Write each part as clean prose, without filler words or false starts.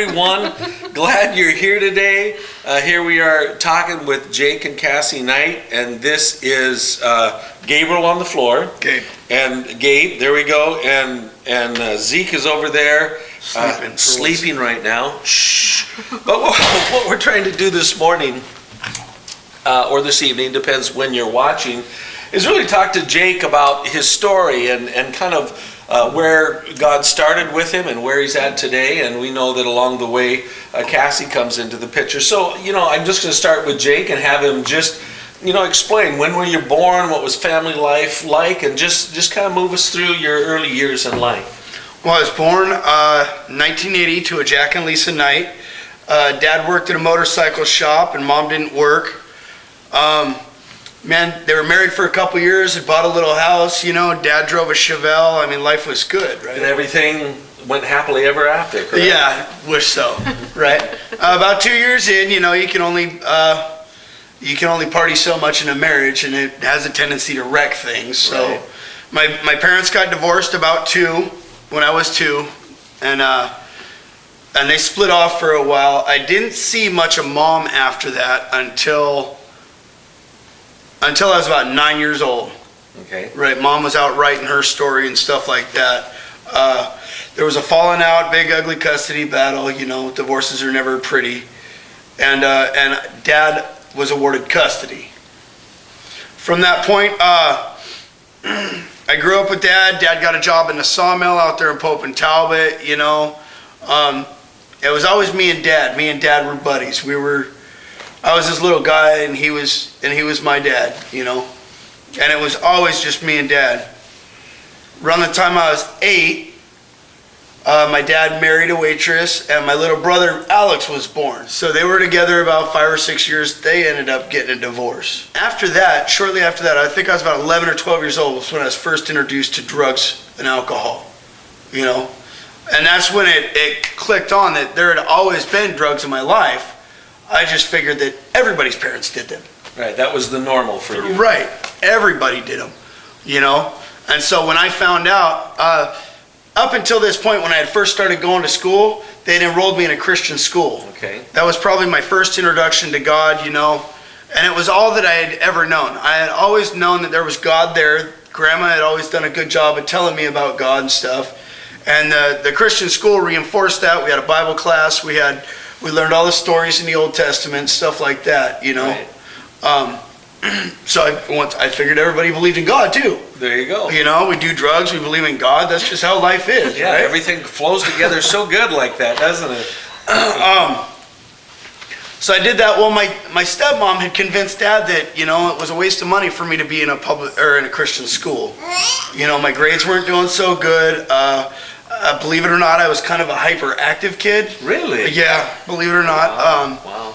everyone. Glad you're here today. Here we are talking with Jake and Cassie Knight, and this is Gabriel on the floor. Gabe. And Gabe, there we go. And Zeke is over there sleeping right now. Shh. But what we're trying to do this morning, or this evening, depends when you're watching, is really talk to Jake about his story and kind of where God started with him and where he's at today. And we know that along the way, Cassie comes into the picture. So, I'm just going to start with Jake and have him just, explain when were you born, what was family life like, and just kind of move us through your early years in life. Well, I was born 1980 to a Jack and Lisa Knight. Dad worked at a motorcycle shop and Mom didn't work. Man, they were married for a couple years, had bought a little house, Dad drove a Chevelle. I mean, life was good, right? And everything went happily ever after, correct? Yeah, wish so, right? About 2 years in, you can only party so much in a marriage, and it has a tendency to wreck things. So right. my parents got divorced about when I was 2, and they split off for a while. I didn't see much of Mom after that until I was about 9 years old. Okay. Right, Mom was out writing her story and stuff like that. There was a falling out, big ugly custody battle. Divorces are never pretty, and Dad was awarded custody. From that point, I grew up with Dad. Dad got a job in the sawmill out there in Pope and Talbot. It was always me and Dad. Me and Dad were buddies. I was this little guy, and he was my dad, and it was always just me and Dad. Around the time I was 8, my dad married a waitress, and my little brother Alex was born. So they were together about 5 or 6 years. They ended up getting a divorce. Shortly after that, I think I was about 11 or 12 years old, was when I was first introduced to drugs and alcohol, and that's when it clicked on that there had always been drugs in my life. I just figured that everybody's parents did them. Right, that was the normal for you. Right, everybody did them, And so when I found out, up until this point when I had first started going to school, they'd enrolled me in a Christian school. Okay. That was probably my first introduction to God, and it was all that I had ever known. I had always known that there was God there. Grandma had always done a good job of telling me about God and stuff. And the Christian school reinforced that. We had a Bible class. We learned all the stories in the Old Testament, stuff like that, Right. So I figured everybody believed in God too. There you go. We do drugs, we believe in God. That's just how life is, yeah, right? Everything flows together so good like that, doesn't it? So I did that. Well, my stepmom had convinced Dad that, it was a waste of money for me to be in a in a Christian school. My grades weren't doing so good. Believe it or not, I was kind of a hyperactive kid. Really? Yeah, believe it or not. Wow.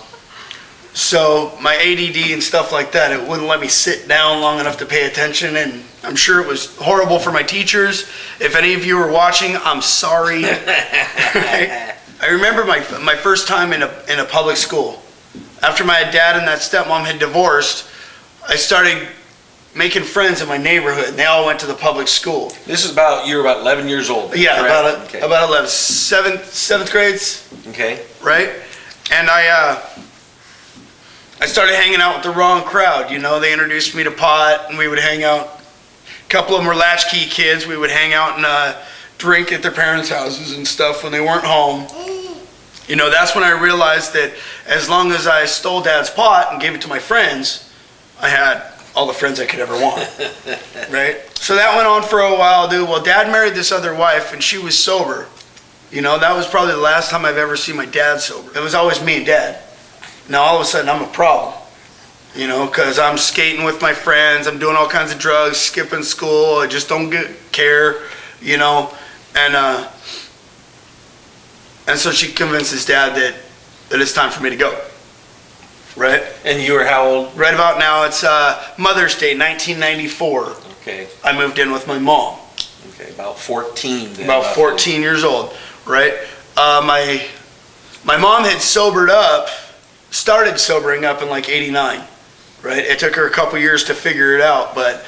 So my ADD and stuff like that, it wouldn't let me sit down long enough to pay attention, and I'm sure it was horrible for my teachers. If any of you are watching, I'm sorry. I remember my first time in a public school. After my dad and that stepmom had divorced, I started making friends in my neighborhood, and they all went to the public school. This is you were about 11 years old. Yeah, about 11. Seventh grades. Okay. Right? And I started hanging out with the wrong crowd. They introduced me to pot, and we would hang out. A couple of them were latchkey kids. We would hang out and drink at their parents' houses and stuff when they weren't home. That's when I realized that as long as I stole Dad's pot and gave it to my friends, I had all the friends I could ever want. Right? So that went on for a while, dude. Well, Dad married this other wife, and she was sober. That was probably the last time I've ever seen my dad sober. It was always me and Dad. Now all of a sudden I'm a problem, because I'm skating with my friends, I'm doing all kinds of drugs, skipping school, I just don't care, and so she convinces Dad that it's time for me to go, right? And you were how old? Right about now, it's Mother's Day, 1994. Okay. I moved in with my mom. Okay, about 14 then. About 14 years old, right? My mom had started sobering up in like 89, right? It took her a couple years to figure it out, but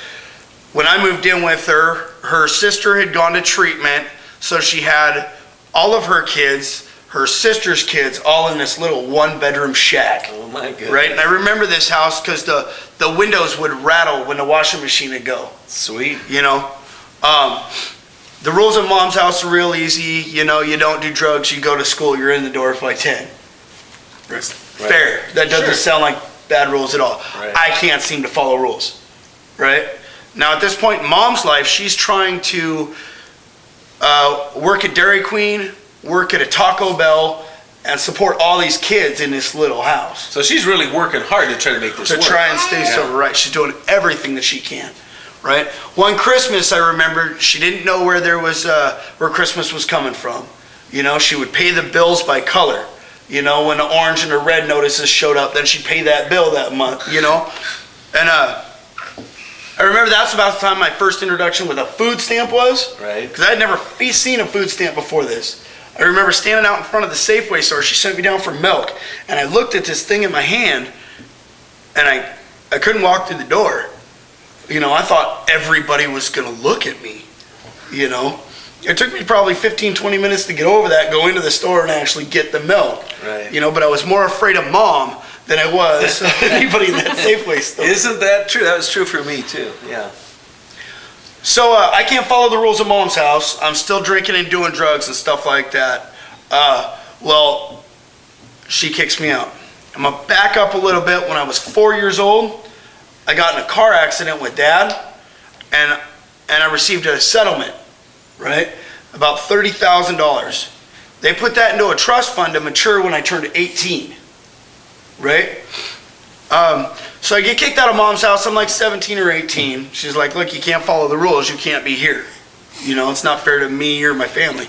when I moved in with her sister had gone to treatment, so she had all of her kids, her sister's kids all in this little one-bedroom shack. Oh my goodness. Right? And I remember this house because the windows would rattle when the washing machine would go. Sweet. You know? The rules of Mom's house are real easy. You know, you don't do drugs, you go to school, you're in the door by 10. Right. Fair. That doesn't sound like bad rules at all. Right. I can't seem to follow rules. Right? Now at this point in Mom's life, she's trying to work at Dairy Queen, work at a Taco Bell, and support all these kids in this little house. So she's really working hard to try to make this work. To try and stay sober, right. She's doing everything that she can, right? One Christmas, I remember, she didn't know where where Christmas was coming from. You know, she would pay the bills by color. You know, when the orange and the red notices showed up, then she'd pay that bill that month, you know? And I remember that's about the time my first introduction with a food stamp was. Right. Because I had never seen a food stamp before this. I remember standing out in front of the Safeway store. She sent me down for milk. And I looked at this thing in my hand, and I couldn't walk through the door. You know, I thought everybody was going to look at me, you know. It took me probably 15, 20 minutes to get over that, go into the store and actually get the milk. Right. You know, but I was more afraid of Mom than I was anybody in that Safeway store. Isn't that true? That was true for me too, yeah. So I can't follow the rules of Mom's house. I'm still drinking and doing drugs and stuff like that. Well, she kicks me out. I'm going to back up a little bit. When I was 4 years old, I got in a car accident with Dad, and I received a settlement, right? About $30,000. They put that into a trust fund to mature when I turned 18, right? So I get kicked out of Mom's house. I'm like 17 or 18. She's like, look, you can't follow the rules. You can't be here. You know, it's not fair to me or my family.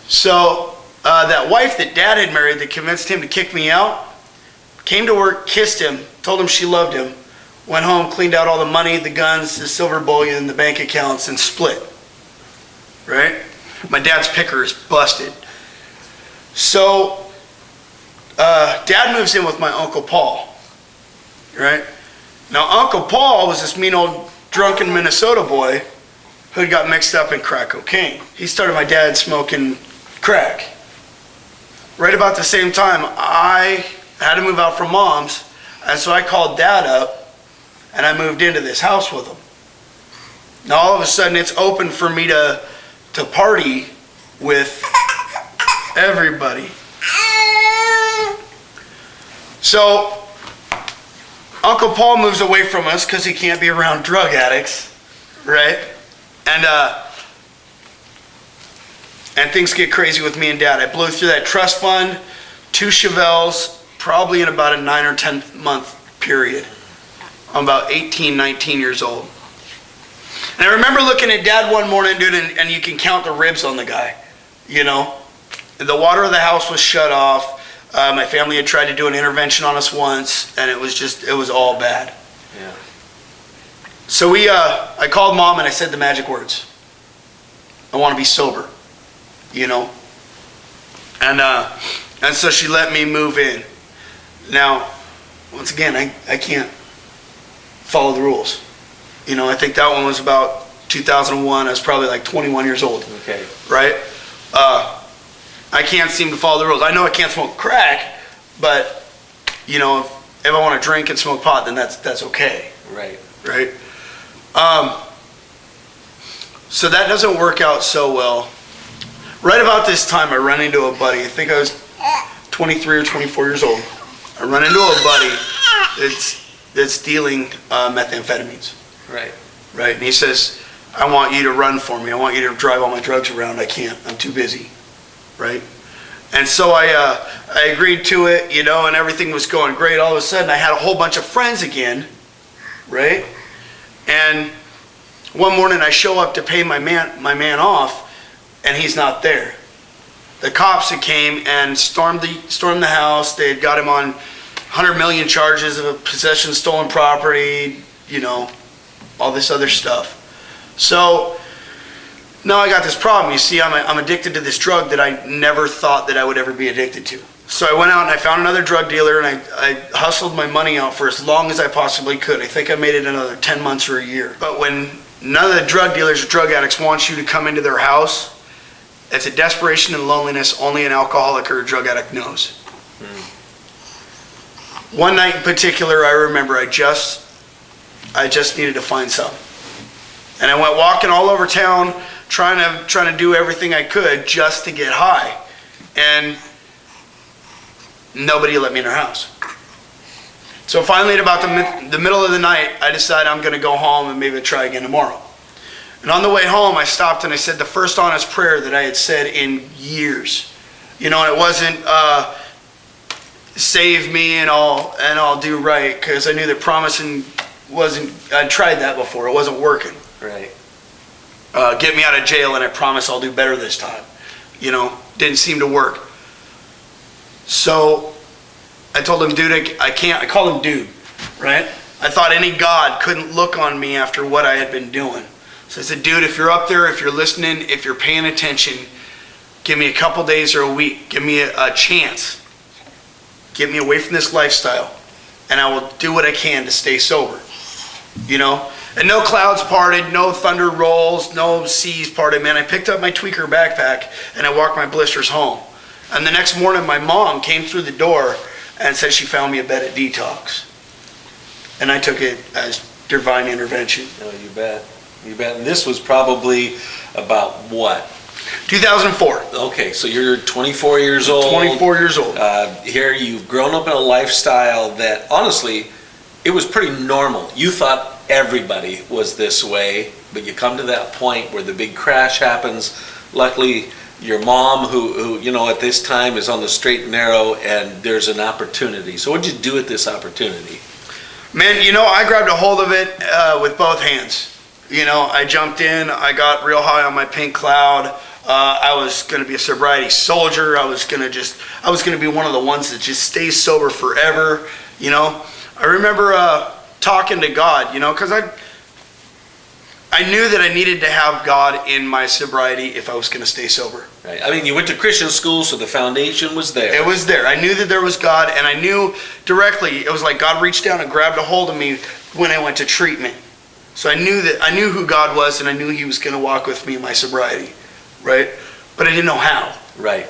So that wife that Dad had married that convinced him to kick me out came to work, kissed him, told him she loved him, went home, cleaned out all the money, the guns, the silver bullion, the bank accounts, and split. Right? My dad's picker is busted. So Dad moves in with my Uncle Paul. Right? Now, Uncle Paul was this mean old drunken Minnesota boy who had got mixed up in crack cocaine. He started my dad smoking crack. Right about the same time, I had to move out from Mom's, and so I called Dad up, and I moved into this house with him. Now, all of a sudden, it's open for me to party with everybody. So Uncle Paul moves away from us because he can't be around drug addicts, right? And things get crazy with me and Dad. I blew through that trust fund, 2 Chevelles, probably in about a 9 or 10 month period. I'm about 18, 19 years old. And I remember looking at Dad one morning, dude, and you can count the ribs on the guy, you know? The water of the house was shut off. My family had tried to do an intervention on us once, and it was all bad. Yeah. So I called Mom and I said the magic words. I want to be sober, you know? And so she let me move in. Now, once again, I can't follow the rules. You know, I think that one was about 2001. I was probably like 21 years old. Okay. Right? I can't seem to follow the rules. I know I can't smoke crack, but, you know, if I want to drink and smoke pot, then that's okay. Right. Right? So that doesn't work out so well. Right about this time, I run into a buddy. I think I was 23 or 24 years old. I run into a buddy that's dealing methamphetamines. Right. Right. And he says, I want you to run for me. I want you to drive all my drugs around. I can't. I'm too busy. Right? And so I agreed to it, you know, and everything was going great. All of a sudden, I had a whole bunch of friends again. Right? And one morning, I show up to pay my man off, and he's not there. The cops had came and stormed the house. They had got him on 100 million charges of possession of stolen property, you know, all this other stuff. So now I got this problem. You see, I'm addicted to this drug that I never thought that I would ever be addicted to. So I went out and I found another drug dealer, and I hustled my money out for as long as I possibly could. I think I made it another 10 months or a year. But when none of the drug dealers or drug addicts want you to come into their house, It's a desperation and loneliness only an alcoholic or a drug addict knows. One night in particular, I remember I just needed to find some. And I went walking all over town trying to do everything I could just to get high. And nobody let me in their house. So finally, at about the middle of the night, I decided I'm going to go home and maybe try again tomorrow. And on the way home, I stopped and I said the first honest prayer that I had said in years. You know, and it wasn't save me and I'll do right, because I knew that promising wasn't. I tried that before. It wasn't working. Right. Get me out of jail and I promise I'll do better this time. You know, didn't seem to work. So I told him, dude, I can't. I called him dude, right? I thought any God couldn't look on me after what I had been doing. So I said, dude, if you're up there, if you're listening, if you're paying attention, give me a couple days or a week. Give me a chance. Get me away from this lifestyle, and I will do what I can to stay sober. You know? And no clouds parted, no thunder rolls, no seas parted. Man, I picked up my tweaker backpack, and I walked my blisters home. And the next morning, my mom came through the door and said she found me a bed at detox. And I took it as divine intervention. Oh, you bet. You bet. And this was probably about what? 2004. Okay, so you're 24 years old. 24 years old. Here, you've grown up in a lifestyle that, honestly, it was pretty normal. You thought everybody was this way, but you come to that point where the big crash happens. Luckily, your mom, who you know, at this time is on the straight and narrow, and there's an opportunity. So what did you do with this opportunity? Man, you know, I grabbed a hold of it with both hands. You know, I jumped in, I got real high on my pink cloud. I was going to be a sobriety soldier. I was going to be one of the ones that just stays sober forever. You know, I remember talking to God, you know, because I knew that I needed to have God in my sobriety if I was going to stay sober. Right. I mean, you went to Christian school, so the foundation was there. It was there. I knew that there was God, and I knew directly. It was like God reached down and grabbed a hold of me when I went to treatment. So I knew who God was, and I knew He was going to walk with me in my sobriety, right? But I didn't know how. Right.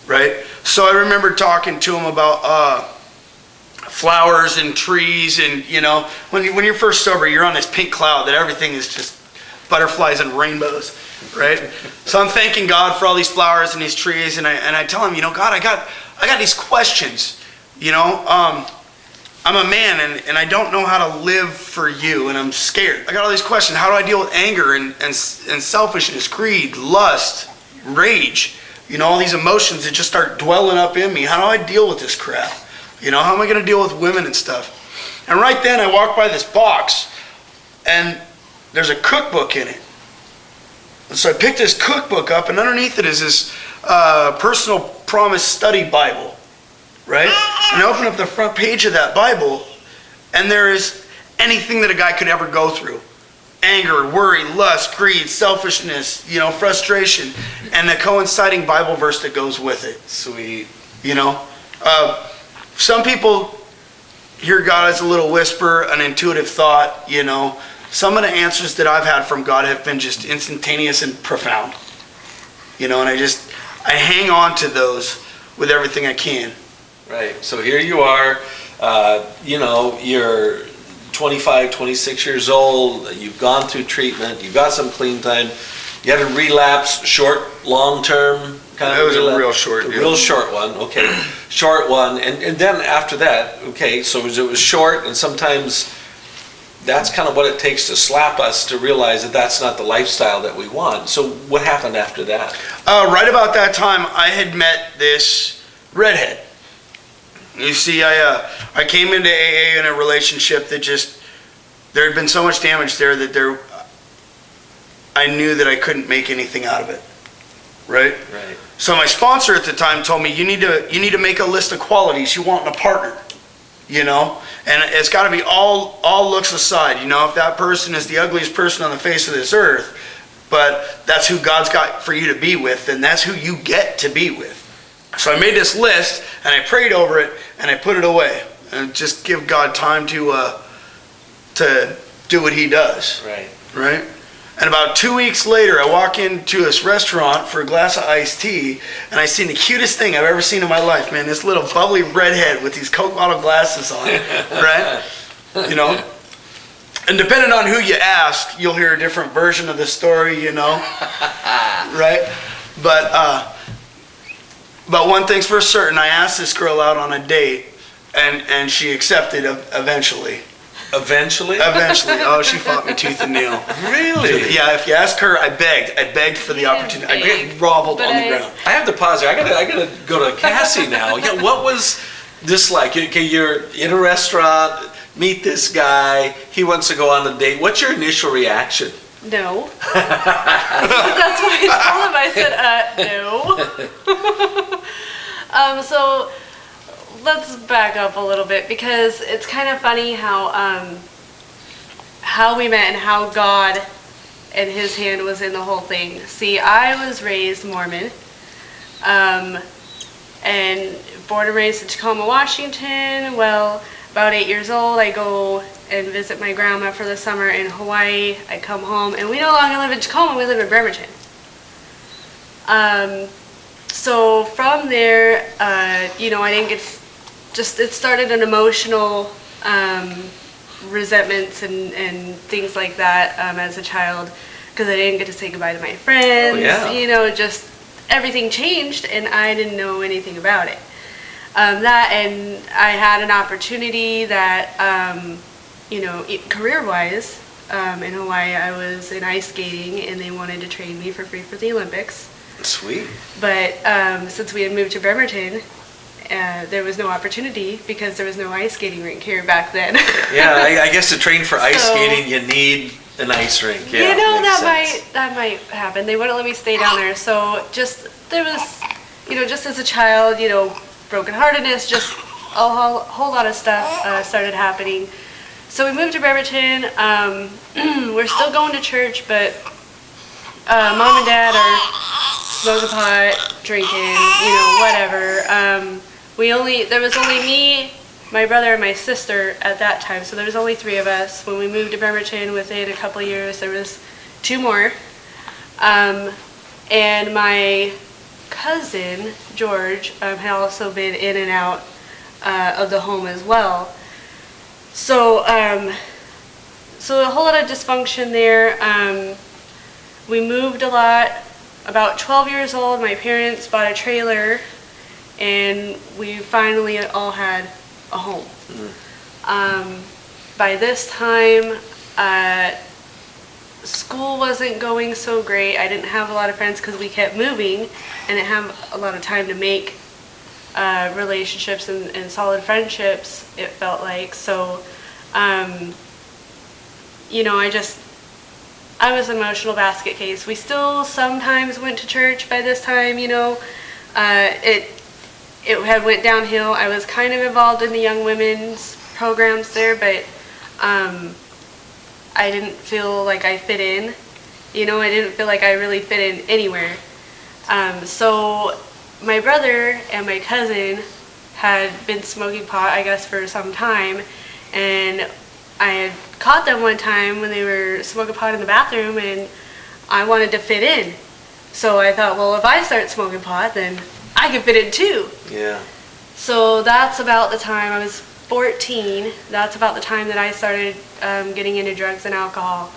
Right. So I remember talking to Him about flowers and trees, and you know, when you're first sober, you're on this pink cloud that everything is just butterflies and rainbows, right? So I'm thanking God for all these flowers and these trees, and I tell Him, you know, God, I got these questions, you know. I'm a man, and I don't know how to live for You, and I'm scared. I got all these questions. How do I deal with anger and selfishness, greed, lust, rage? You know, all these emotions that just start dwelling up in me. How do I deal with this crap? You know, how am I going to deal with women and stuff? And right then, I walked by this box, and there's a cookbook in it. And so I picked this cookbook up, and underneath it is this personal promise study Bible. Right? And I open up the front page of that Bible, and there is anything that a guy could ever go through. Anger, worry, lust, greed, selfishness, you know, frustration, and the coinciding Bible verse that goes with it. Sweet. You know? Some people hear God as a little whisper, an intuitive thought, you know. Some of the answers that I've had from God have been just instantaneous and profound. You know, and I hang on to those with everything I can. Right. So here you are, you know, you're 25, 26 years old, you've gone through treatment, you've got some clean time, you had a relapse, short, long term kind of relapse? It was a real short. Real short one, okay. Short one, and then after that, okay, so it was short, and sometimes that's kind of what it takes to slap us to realize that that's not the lifestyle that we want. So what happened after that? Right about that time, I had met this redhead. You see, I came into AA in a relationship that there had been so much damage there that I knew that I couldn't make anything out of it. Right? Right. So my sponsor at the time told me, you need to make a list of qualities you want in a partner. You know? And it's got to be all looks aside. You know, if that person is the ugliest person on the face of this earth, but that's who God's got for you to be with, then that's who you get to be with. So I made this list, and I prayed over it, and I put it away, and just give God time to do what He does. Right. Right. And about 2 weeks later, I walk into this restaurant for a glass of iced tea, and I seen the cutest thing I've ever seen in my life, man. This little bubbly redhead with these Coke bottle glasses on, right? You know? And depending on who you ask, you'll hear a different version of the story, you know? Right? But one thing's for certain, I asked this girl out on a date, and she accepted eventually. Eventually? Eventually. Oh, she fought me tooth and nail. Really? Yeah, if you ask her, I begged for the opportunity. I groveled on the ground. I have to pause here. I gotta go to Cassie now. Yeah, what was this like? Okay, you're in a restaurant, meet this guy, he wants to go on a date. What's your initial reaction? No. That's why I told him. I said, no. So let's back up a little bit, because it's kind of funny how we met and how God and His hand was in the whole thing. See, I was raised Mormon, and born and raised in Tacoma, Washington. Well, about 8 years old, I go and visit my grandma for the summer in Hawaii. I come home, and we no longer live in Tacoma, we live in Bremerton. So from there, I didn't get, it started an emotional resentments and things like that as a child, because I didn't get to say goodbye to my friends. Oh, yeah. Just everything changed, and I didn't know anything about it. That, and I had an opportunity that, career-wise, in Hawaii, I was in ice skating, and they wanted to train me for free for the Olympics. Sweet. But since we had moved to Bremerton, there was no opportunity, because there was no ice skating rink here back then. Yeah, I guess to train for ice skating, you need an ice rink. Yeah, that might happen. They wouldn't let me stay down there. So there was, just as a child, brokenheartedness, just a whole lot of stuff started happening. So we moved to Bremerton. We're still going to church, but mom and dad are smoking pot, drinking, whatever. There was only me, my brother, and my sister at that time, so there was only 3 of us. When we moved to Bremerton, within a couple of years, there was 2 more. And my cousin, George, had also been in and out of the home as well. So a whole lot of dysfunction there. We moved a lot. About 12 years old, my parents bought a trailer, and we finally all had a home. By this time, school wasn't going so great. I didn't have a lot of friends because we kept moving, and didn't have a lot of time to make relationships and solid friendships, it felt like. So, I was an emotional basket case. We still sometimes went to church by this time, it had went downhill. I was kind of involved in the young women's programs there, but I didn't feel like I fit in. I didn't feel like I really fit in anywhere. So my brother and my cousin had been smoking pot, I guess, for some time, and I had caught them one time when they were smoking pot in the bathroom, and I wanted to fit in. So I thought, well, if I start smoking pot, then I can fit in too. Yeah. So that's about the time I was 14. That's about the time that I started getting into drugs and alcohol.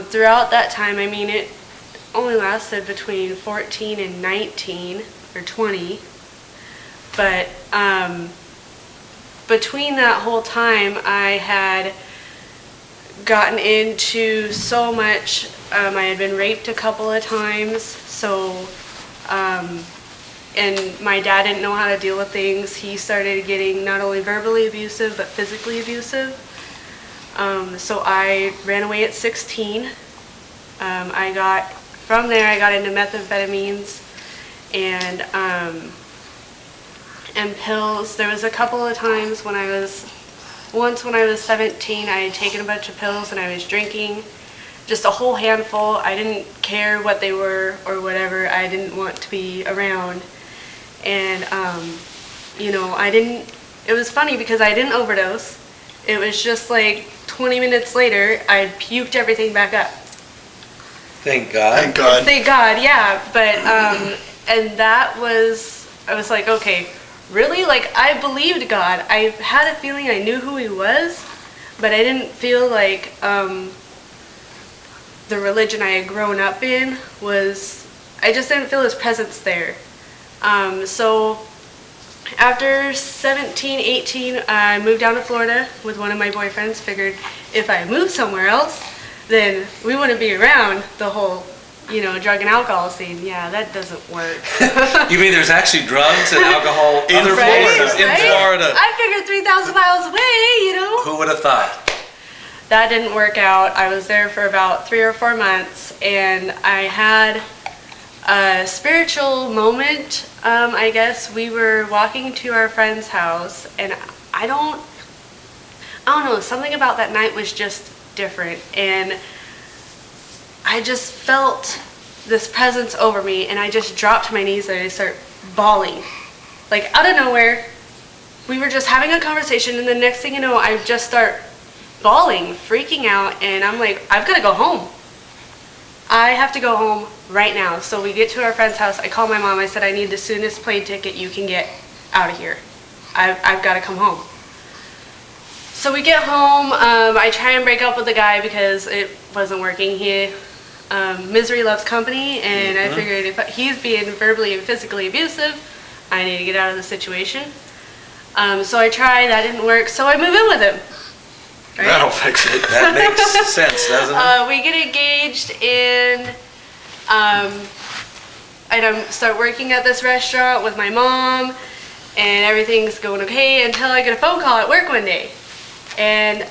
Throughout that time, it only lasted between 14 and 19 or 20. But between that whole time, I had gotten into so much. I had been raped a couple of times, so and my dad didn't know how to deal with things. He started getting not only verbally abusive but physically abusive. So I ran away at 16. From there I got into methamphetamines and pills. There was a couple of times when I was 17, I had taken a bunch of pills and I was drinking just a whole handful. I didn't care what they were or whatever. I didn't want to be around. And, it was funny because I didn't overdose. It was just like 20 minutes later, I puked everything back up. Thank God. Thank God. Thank God, yeah. But, and that was, I was like, okay, really? Like, I believed God. I had a feeling I knew who he was, but I didn't feel like the religion I had grown up in was, I just didn't feel his presence there. So after 17, 18, I moved down to Florida with one of my boyfriends. Figured if I moved somewhere else, then we wouldn't be around the whole, drug and alcohol scene. Yeah, that doesn't work. You mean there's actually drugs and alcohol in Florida? I figured 3,000 miles away, Who would have thought? That didn't work out. I was there for about 3 or 4 months, and I had a spiritual moment, I guess. We were walking to our friend's house, and I don't know, something about that night was just different, and I just felt this presence over me, and I just dropped to my knees and I started bawling. Like, out of nowhere, we were just having a conversation, and the next thing you know, I just start bawling, freaking out, and I'm like, I've got to go home. I have to go home right now. So we get to our friend's house. I call my mom. I said, I need the soonest plane ticket you can get out of here. I've got to come home. So we get home. I try and break up with the guy because it wasn't working. Misery loves company, and I figured if he's being verbally and physically abusive, I need to get out of the situation. So I tried. That didn't work. So I move in with him. Right? That'll fix it. That makes sense, doesn't it? We get engaged, and I start working at this restaurant with my mom, and everything's going okay until I get a phone call at work one day. And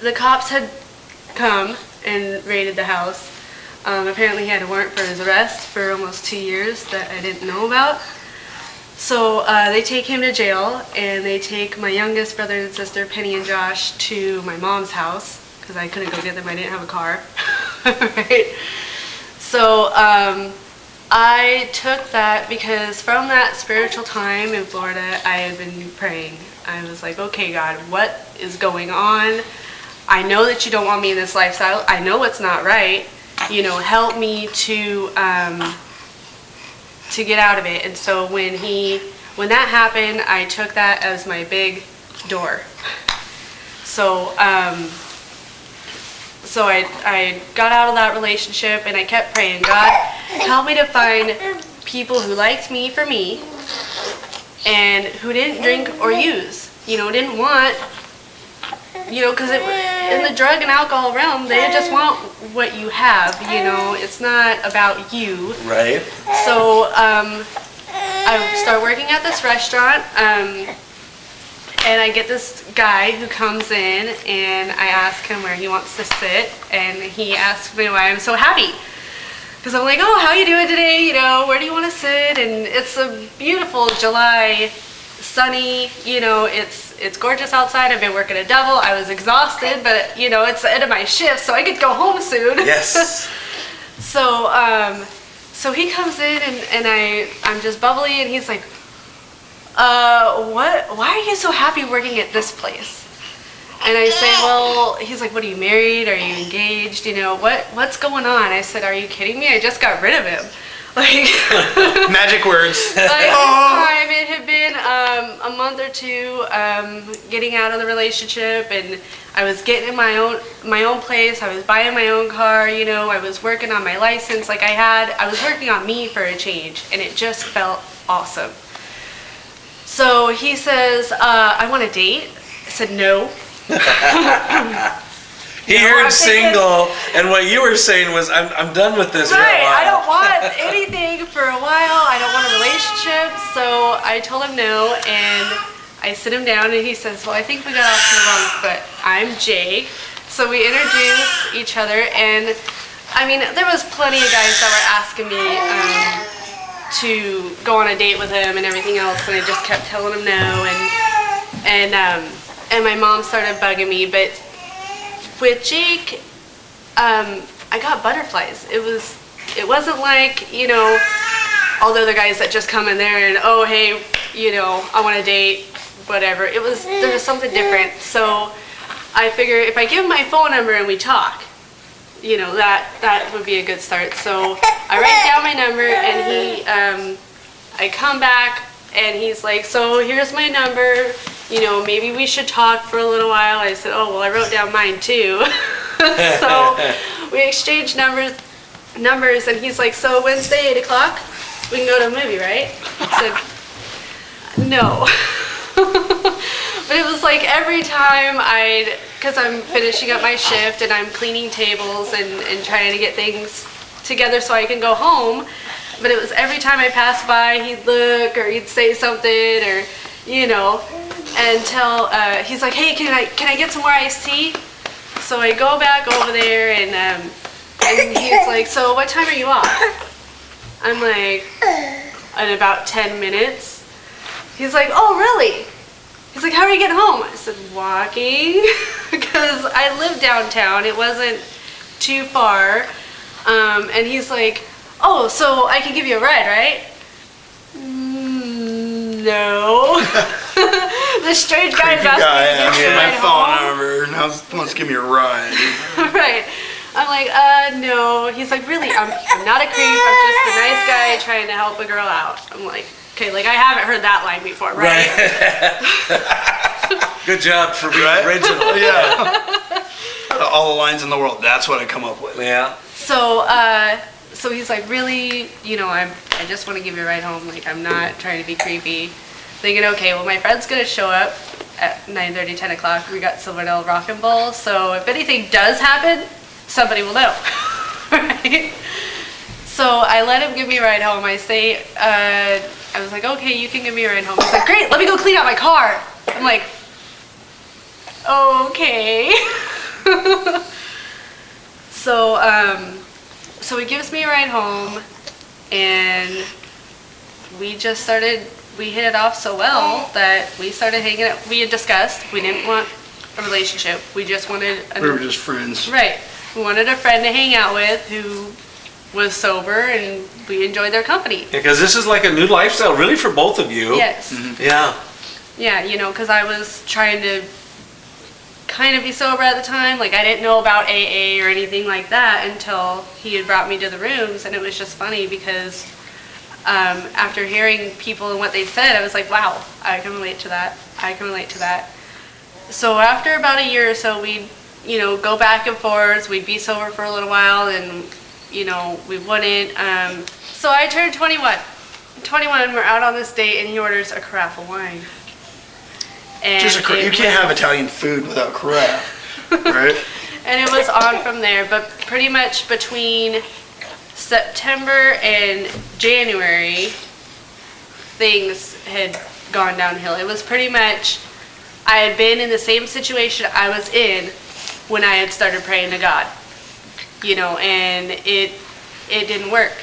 the cops had come and raided the house. Apparently he had a warrant for his arrest for almost 2 years that I didn't know about. So they take him to jail, and they take my youngest brother and sister, Penny and Josh, to my mom's house because I couldn't go get them. I didn't have a car. Right? So I took that because from that spiritual time in Florida, I had been praying. I was like, okay, God, what is going on? I know that you don't want me in this lifestyle. I know it's not right. Help me to get out of it. And so when that happened, I took that as my big door. So I got out of that relationship, and I kept praying, God, help me to find people who liked me for me and who didn't drink or use, didn't want, because in the drug and alcohol realm, they just want what you have, it's not about you. Right. So I start working at this restaurant, and I get this guy who comes in, and I ask him where he wants to sit, and he asks me why I'm so happy. Because I'm like, oh, how you doing today? Where do you want to sit? And it's a beautiful July, sunny, it's gorgeous outside. I've been working a double. I was exhausted, but it's the end of my shift, so I get to go home soon. Yes. So he comes in, and I'm just bubbly, and he's like, why are you so happy working at this place? And I say, well, he's like, what, are you married? Are you engaged? What's going on? I said, are you kidding me? I just got rid of him. Like, magic words. Like, this time it had been a month or two getting out of the relationship, and I was getting in my own place. I was buying my own car. I was working on my license. Like, I was working on me for a change, and it just felt awesome. So he says, I want a date. I said no. He heard single, and what you were saying was, I'm done with this for a right, while. I don't want anything for a while. I don't want a relationship. So I told him no, and I sit him down, and he says, well, I think we got off to the wrong foot. I'm Jake. So we introduce each other, and I mean, there was plenty of guys that were asking me to go on a date with him and everything else, and I just kept telling him no, and my mom started bugging me. But with Jake, I got butterflies. It wasn't like, all the other guys that just come in there and, oh, hey, I want to date, whatever. There was something different. So I figure if I give him my phone number and we talk, that would be a good start. So I write down my number, and I come back, and he's like, so here's my number, maybe we should talk for a little while. I said, oh, well, I wrote down mine too. So we exchanged numbers, and he's like, so Wednesday, 8 o'clock, we can go to a movie, right? I said, no. But it was like every time because I'm finishing up my shift and I'm cleaning tables and trying to get things together so I can go home. But it was every time I passed by, he'd look or he'd say something or, until he's like, hey, can I get some more iced tea? So I go back over there and he's like, so what time are you off? I'm like, in about 10 minutes. He's like, oh, really? He's like, how are you getting home? I said, walking, because I live downtown. It wasn't too far. And he's like, oh, so I can give you a ride, right? No. This strange guy is asking me to give me a ride phone home. number. Now wants to give me a ride. Right. I'm like, no. He's like, really? I'm not a creep. I'm just a nice guy trying to help a girl out. I'm like, okay, like I haven't heard that line before, right? Good job for being original. Yeah. All the lines in the world. That's what I come up with. Yeah. So he's like, really, I just want to give you a ride home. Like, I'm not trying to be creepy. Thinking, okay, well, my friend's going to show up at 9:30, 10 o'clock. We got Silverdale Rockin' Bowl. So if anything does happen, somebody will know. Right? So I let him give me a ride home. I was like, okay, you can give me a ride home. He's like, great, let me go clean out my car. I'm like, okay. So he gives me a ride home, and we hit it off so well that we started hanging out. We had discussed, we didn't want a relationship. We just wanted we were just friends. Right. We wanted a friend to hang out with who was sober, and we enjoyed their company. Because this is like a new lifestyle, really, for both of you. Yes. Mm-hmm. Yeah. Yeah, because I was trying to kind of be sober at the time. Like, I didn't know about AA or anything like that until he had brought me to the rooms, and it was just funny because after hearing people and what they said, I was like, wow, I can relate to that. I can relate to that. So after about a year or so, we'd, go back and forth. We'd be sober for a little while, and, we wouldn't. So I turned 21. 21, we're out on this date, and he orders a carafe of wine. And you can't have Italian food without carafe, right? And it was on from there, but pretty much between September and January, things had gone downhill. It was pretty much, I had been in the same situation I was in when I had started praying to God, and it didn't work.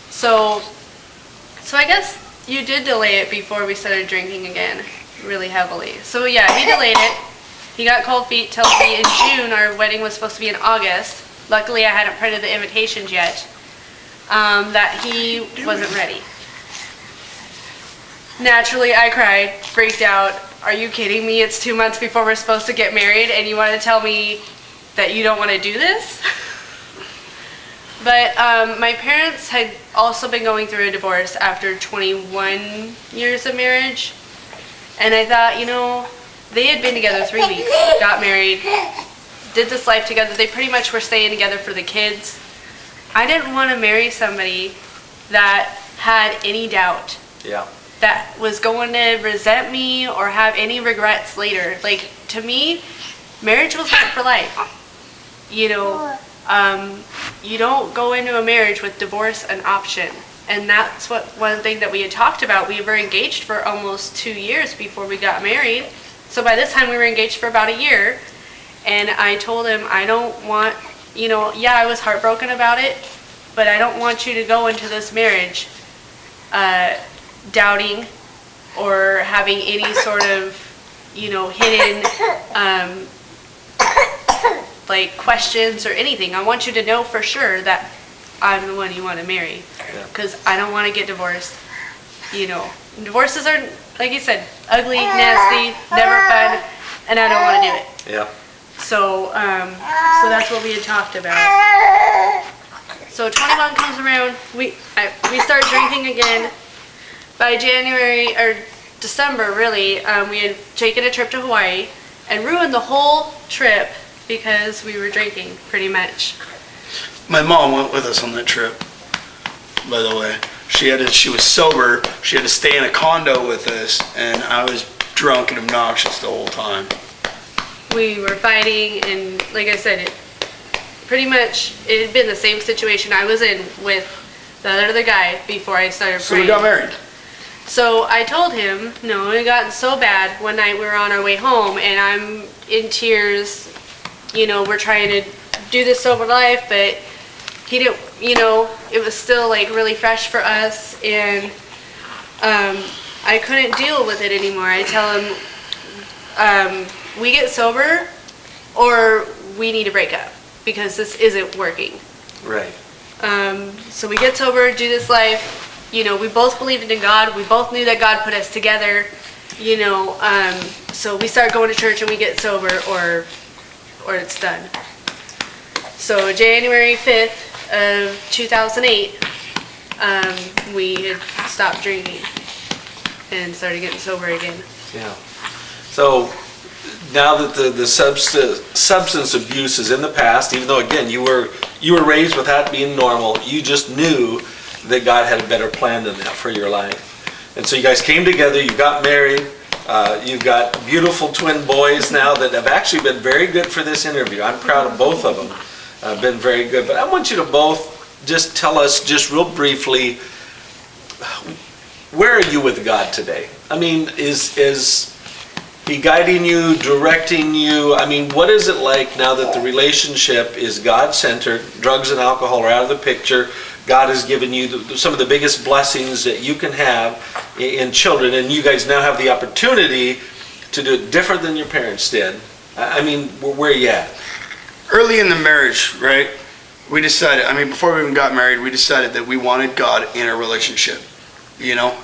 So I guess you did delay it before we started drinking again, really heavily. So yeah, he delayed it. He got cold feet, tells me in June, our wedding was supposed to be in August. Luckily, I hadn't printed the invitations yet, that he wasn't ready. Naturally, I cried, freaked out. Are you kidding me? It's 2 months before we're supposed to get married, and you want to tell me that you don't want to do this? But my parents had also been going through a divorce after 21 years of marriage. And I thought, they had been together 3 weeks, got married, did this life together. They pretty much were staying together for the kids. I didn't want to marry somebody that had any doubt. Yeah. That was going to resent me or have any regrets later. Like, to me, marriage was meant for life. You don't go into a marriage with divorce an option. And that's one thing that we had talked about. We were engaged for almost 2 years before we got married. So by this time we were engaged for about a year. And I told him, I don't want, I was heartbroken about it, but I don't want you to go into this marriage doubting or having any sort of, hidden questions or anything. I want you to know for sure that I'm the one you want to marry, because I don't want to get divorced. Divorces are, like you said, ugly, nasty, never fun, and I don't want to do it. Yeah. So that's what we had talked about. So 21 comes around, we start drinking again. By January, or December really, we had taken a trip to Hawaii and ruined the whole trip because we were drinking, pretty much. My mom went with us on that trip, by the way. She was sober, she had to stay in a condo with us, and I was drunk and obnoxious the whole time. We were fighting, and like I said, it had been the same situation I was in with the other guy before I started praying. So we got married. So I told him, no, it had gotten so bad one night we were on our way home and I'm in tears, we're trying to do this sober life, but he didn't, it was still like really fresh for us, and I couldn't deal with it anymore. I tell him, we get sober or we need to break up because this isn't working. Right. So we get sober, do this life. We both believed in God. We both knew that God put us together, so we start going to church and we get sober or it's done. So January 5th of 2008, we had stopped drinking and started getting sober again. Yeah. So now that the substance abuse is in the past, even though again you were raised with that being normal, you just knew that God had a better plan than that for your life. And so you guys came together, you got married, you've got beautiful twin boys now that have actually been very good for this interview. I'm proud of both of them, been very good. But I want you to both just tell us just real briefly, where are you with God today? I mean, is He guiding you, directing you? I mean, what is it like now that the relationship is God-centered, drugs and alcohol are out of the picture, God has given you some of the biggest blessings that you can have in children, and you guys now have the opportunity to do it different than your parents did. I mean, where are you at? Early in the marriage, right, we decided, before we even got married, we decided that we wanted God in our relationship.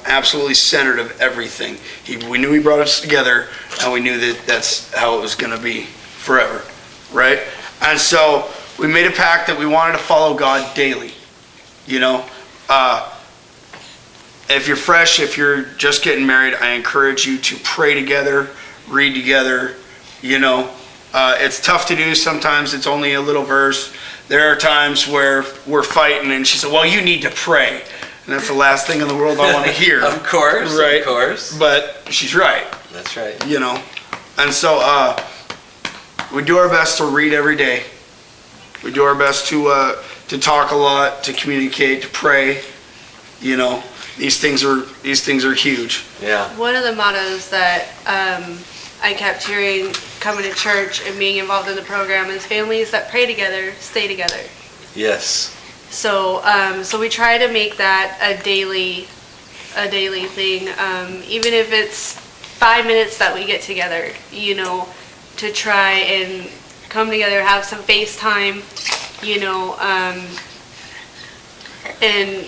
Absolutely centered of everything. We knew He brought us together, and we knew that that's how it was going to be forever, right? And so we made a pact that we wanted to follow God daily. If you're fresh, if you're just getting married, I encourage you to pray together, read together. It's tough to do sometimes. It's only a little verse. There are times where we're fighting, and she said, "Well, you need to pray." And that's the last thing in the world I want to hear. Of course, right? Of course. But she's right. That's right. And so we do our best to read every day. We do our best to talk a lot, to communicate, to pray. These things are huge. Yeah. One of the mottos that I kept hearing coming to church and being involved in the program is families that pray together stay together. Yes. So we try to make that a daily thing, even if it's 5 minutes that we get together, to try and come together, have some FaceTime, and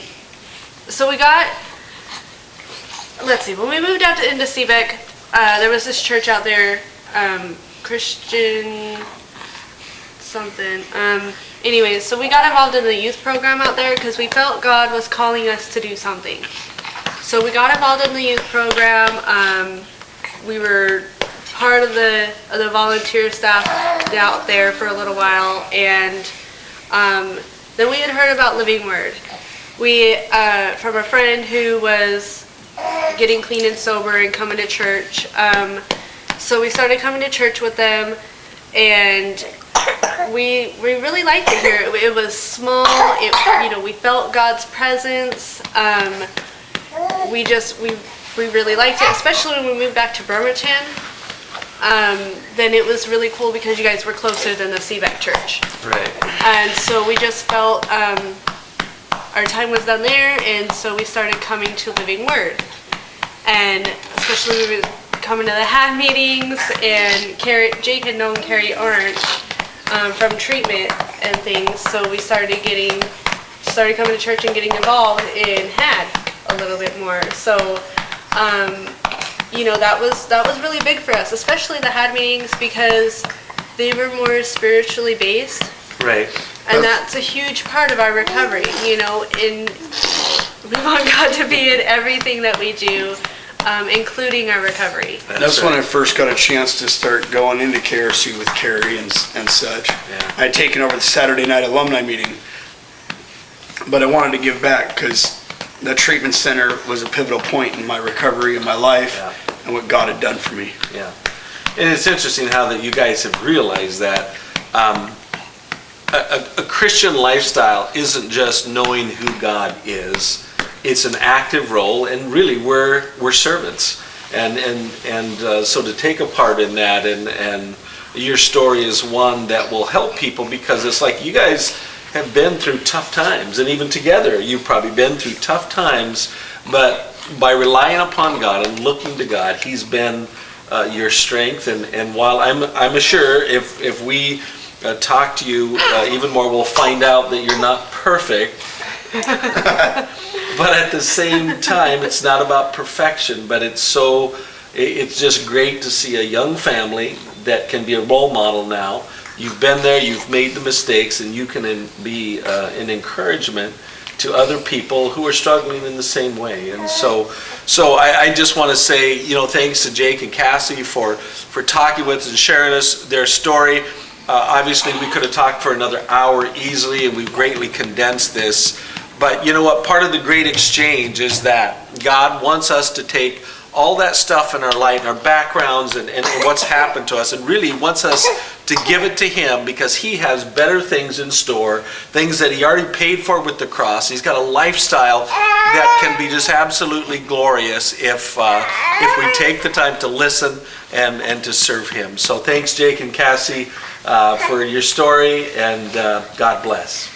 so we got, let's see, when we moved out into Seebeck, there was this church out there, Christian something. Anyways, so we got involved in the youth program out there because we felt God was calling us to do something. So we got involved in the youth program. We were part of the volunteer staff out there for a little while, and then we had heard about Living Word. We, from a friend who was getting clean and sober and coming to church. So we started coming to church with them, and we really liked it here. It was small. We felt God's presence. We really liked it, especially when we moved back to Bremerton. Then it was really cool because you guys were closer than the Seebeck church. Right. And so we just felt our time was done there, and so we started coming to Living Word. And especially we were coming to the HAD meetings, and Jake had known Carrie Orange from treatment and things, so we started coming to church and getting involved in HAD a little bit more. So that was really big for us, especially the HAD meetings, because they were more spiritually based. Right. And that's a huge part of our recovery, you know, we want God to be in everything that we do, including our recovery. That's when I first got a chance to start going into KRC with Carrie and such. Yeah. I had taken over the Saturday night alumni meeting, but I wanted to give back because the treatment center was a pivotal point in my recovery and my life and what God had done for me. Yeah. And it's interesting how that you guys have realized that a Christian lifestyle isn't just knowing who God is. It's an active role, and really we're servants. And so to take a part in that, and your story is one that will help people, because it's like you guys have been through tough times, and even together you've probably been through tough times, but by relying upon God and looking to God, He's been your strength. And while I'm sure if we talk to you even more, we'll find out that you're not perfect. But at the same time, it's not about perfection, but it's just great to see a young family that can be a role model now. You've been there, you've made the mistakes, and you can be an encouragement to other people who are struggling in the same way. And so I just want to say, thanks to Jake and Cassie for talking with us and sharing their story. Obviously, we could have talked for another hour easily, and we've greatly condensed this. But you know what? Part of the great exchange is that God wants us to take all that stuff in our life, our backgrounds, and what's happened to us, and really wants us to give it to Him, because He has better things in store, things that He already paid for with the cross. He's got a lifestyle that can be just absolutely glorious if we take the time to listen and to serve Him. So thanks, Jake and Cassie, for your story, and God bless.